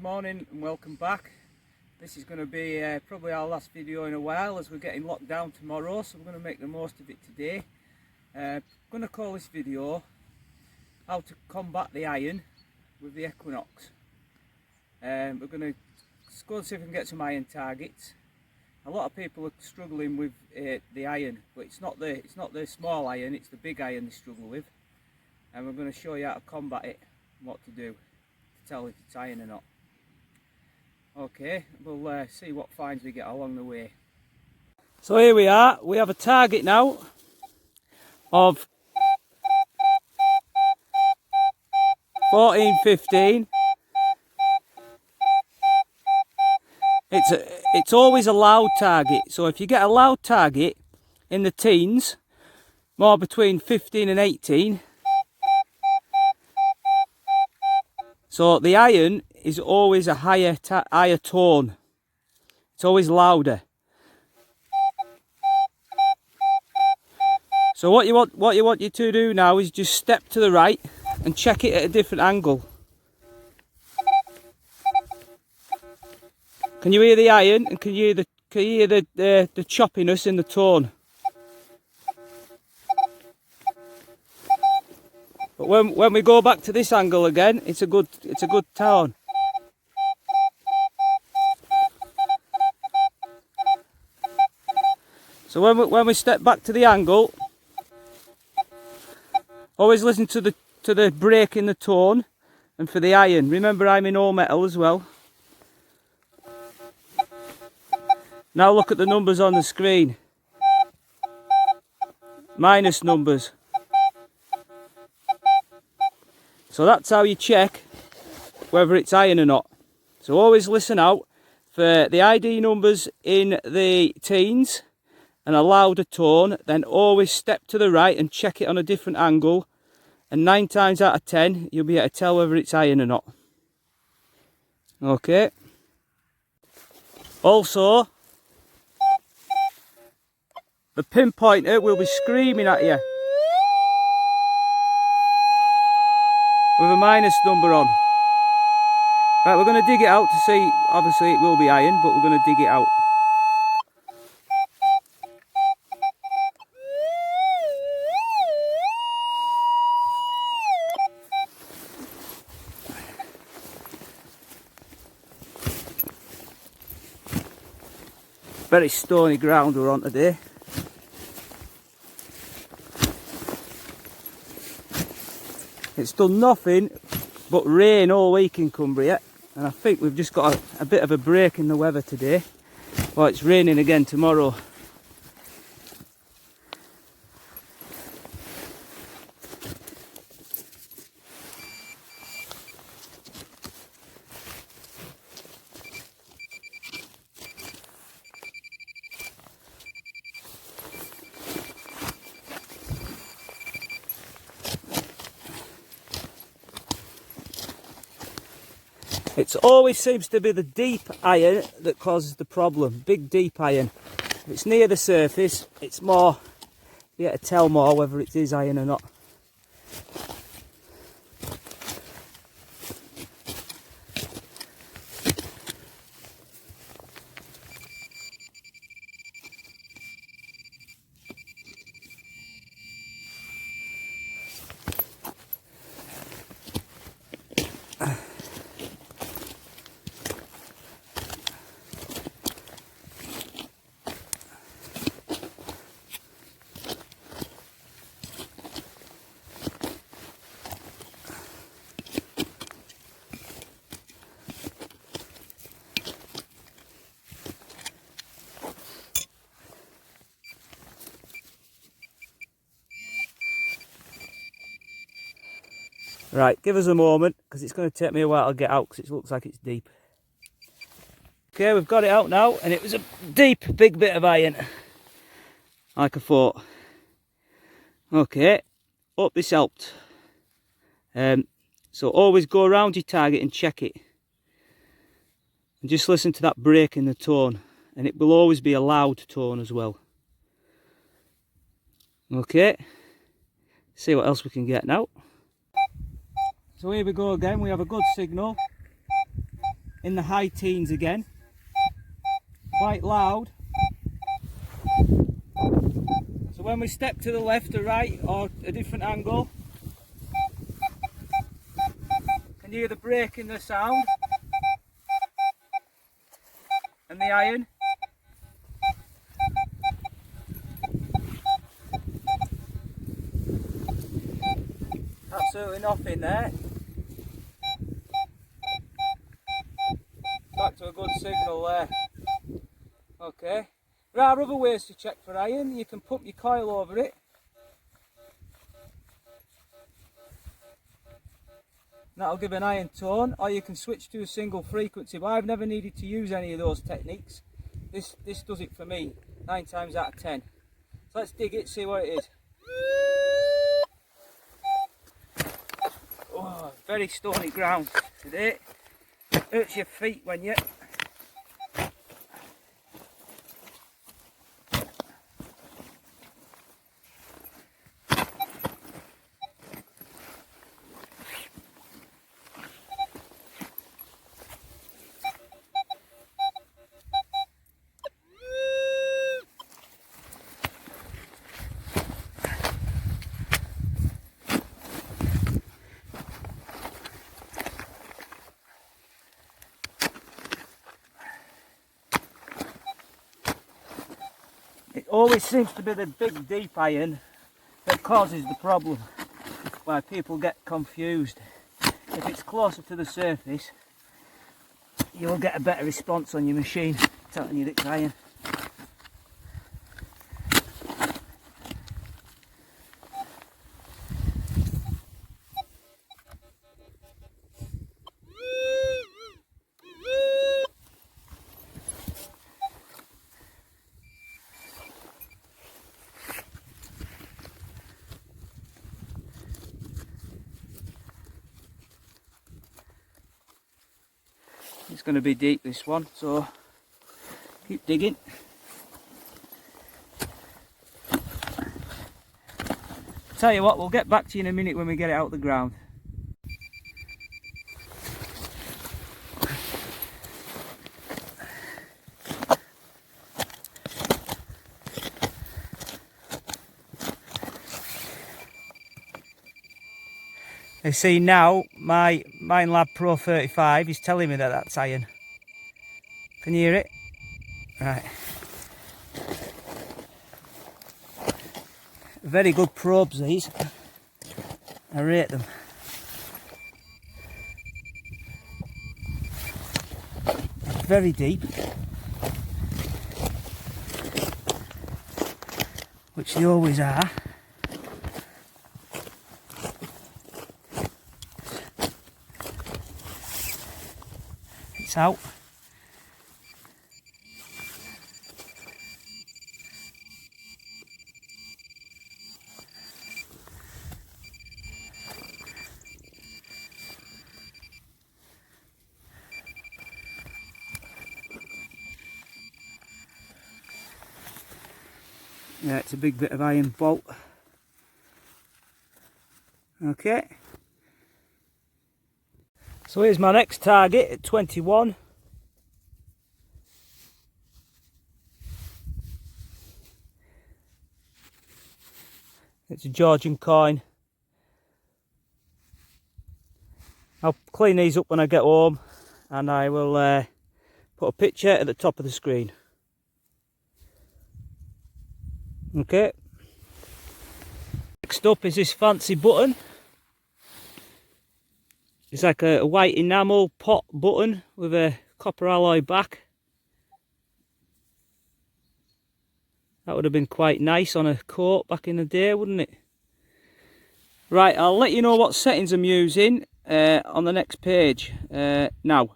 Good morning and welcome back. This is going to be probably our last video in a while, as we're getting locked down tomorrow, so we're going to make the most of it today. I'm going to call this video how to combat the iron with the Equinox. We're going to go and see if we can get some iron targets. A lot of people are struggling with the iron, but it's not the small iron, it's the big iron they struggle with. And we're going to show you how to combat it and what to do to tell if it's iron or not. Okay, we'll see what finds we get along the way. So here we are, we have a target now of 14-15. It's always a loud target, so if you get a loud target in the teens, more between 15 and 18, so the iron is always a higher tone. It's always louder. So what you want you to do now is just step to the right and check it at a different angle. Can you hear the iron, and can you hear the choppiness in the tone? But when we go back to this angle again, it's a good tone. So when we step back to the angle, always listen to the break in the tone and for the iron. Remember, I'm in all metal as well. Now look at the numbers on the screen. Minus numbers. So that's how you check whether it's iron or not. So always listen out for the ID numbers in the teens and a louder tone. Then always step to the right and check it on a different angle. And 9 times out of 10, you'll be able to tell whether it's iron or not. Okay. Also, the pinpointer will be screaming at you with a minus number on. Right, we're going to dig it out to see. Obviously it will be iron, but we're going to dig it out. Very stony ground we're on today. It's done nothing but rain all week in Cumbria, and I think we've just got a bit of a break in the weather today. Well, it's raining again tomorrow. It always seems to be the deep iron that causes the problem. Big deep iron. If it's near the surface, it's more, you get to tell more whether it is iron or not. Right, give us a moment, because it's going to take me a while to get out, because it looks like it's deep. Okay, we've got it out now, and it was a deep, big bit of iron, like I thought. Okay, hope this helped. So always go around your target and check it. And just listen to that break in the tone, and it will always be a loud tone as well. Okay, see what else we can get now. So here we go again, we have a good signal. in the high teens again, quite loud. So when we step to the left or right or a different angle, can you hear the brake in the sound and the iron? Absolutely nothing there. Back to a good signal there. Okay. There are other ways to check for iron. You can pump your coil over it. That'll give an iron tone, or you can switch to a single frequency, but I've never needed to use any of those techniques. This does it for me, 9 times out of 10. So let's dig it, see what it is. Oh, very stony ground today. Hurts your feet when you... It always seems to be the big deep iron that causes the problem, why people get confused. If it's closer to the surface, you'll get a better response on your machine telling you that it's iron. It's going to be deep, this one, so keep digging. Tell you what, we'll get back to you in a minute when we get it out of the ground. You see now, my minelab Pro 35 is telling me that that's iron. Can you hear it? Right. Very good probes these. I rate them. Very deep. Which they always are. It's out. Yeah, it's a big bit of iron bolt. Okay. So here's my next target at 21. It's a Georgian coin. I'll clean these up when I get home and I will put a picture at the top of the screen. Okay. Next up is this fancy button. It's like a white enamel pot button with a copper alloy back. That would have been quite nice on a coat back in the day, wouldn't it? Right, I'll let you know what settings I'm using on the next page now.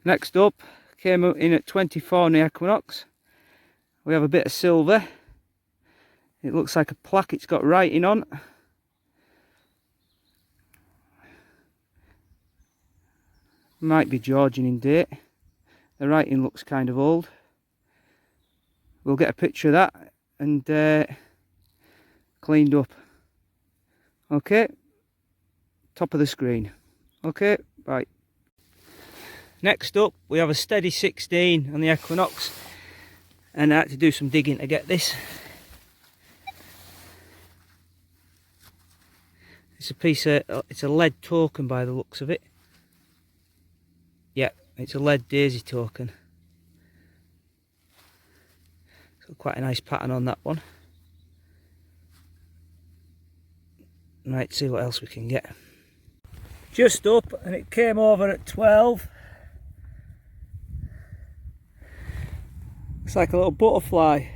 Next up, came in at 24 on the Equinox. We have a bit of silver. It looks like a plaque it's got writing on. Might be Georgian in date. The writing looks kind of old. We'll get a picture of that and cleaned up. Okay, top of the screen. Okay, right. Next up, we have a steady 16 on the Equinox, and I had to do some digging to get this. It's a piece of, it's a lead token by the looks of it. Yeah, it's a lead daisy token. So quite a nice pattern on that one. Right, see what else we can get. Just up, and it came over at 12. Looks like a little butterfly.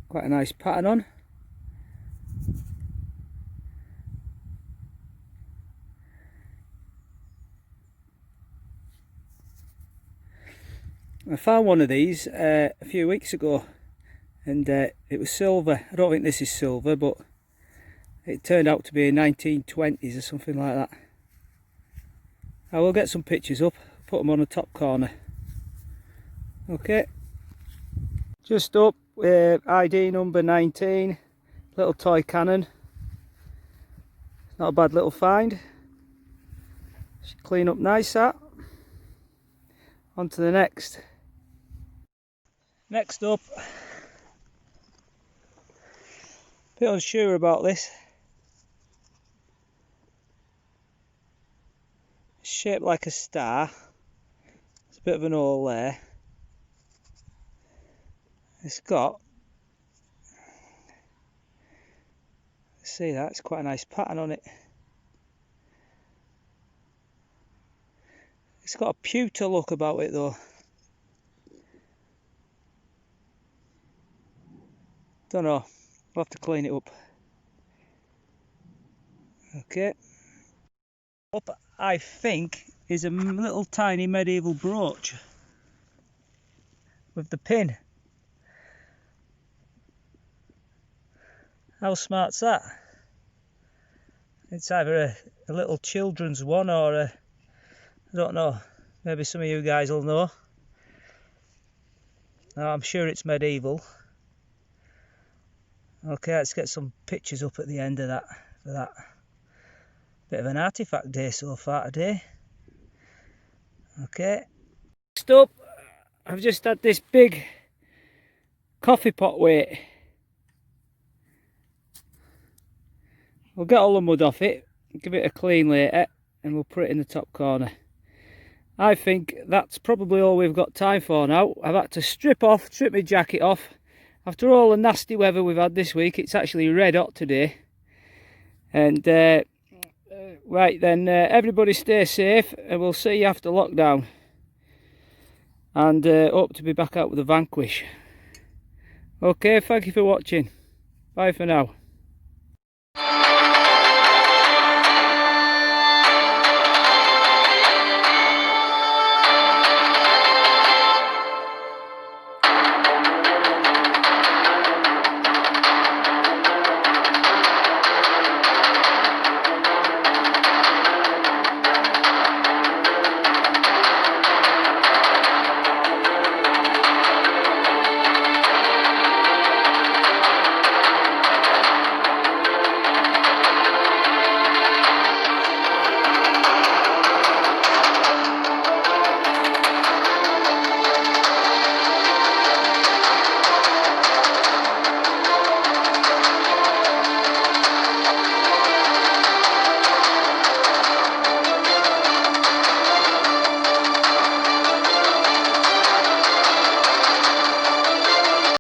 Quite a nice pattern on. I found one of these a few weeks ago, and it was silver. I don't think this is silver, but it turned out to be 1920s or something like that. I will get some pictures up, put them on the top corner. Okay, just up with ID number 19, little toy cannon. Not a bad little find. Should clean up nice that. On to the next. Next up, a bit unsure about this. It's shaped like a star. There's a bit of an hole there. It's got, see that, it's quite a nice pattern on it. It's got a pewter look about it though. Don't know, we'll have to clean it up. Okay. Up, I think, is a little tiny medieval brooch with the pin. How smart's that? It's either a little children's one or a, I don't know, maybe some of you guys will know. No, I'm sure it's medieval. Okay, let's get some pictures up at the end of that for that. Bit of an artifact day so far today. Okay. Next up, I've just had this big coffee pot weight. We'll get all the mud off it, give it a clean later, and we'll put it in the top corner. I think that's probably all we've got time for now. I've had to strip my jacket off. After all the nasty weather we've had this week, it's actually red hot today. And right then, everybody stay safe, and we'll see you after lockdown. And hope to be back out with a Vanquish. Okay, thank you for watching. Bye for now.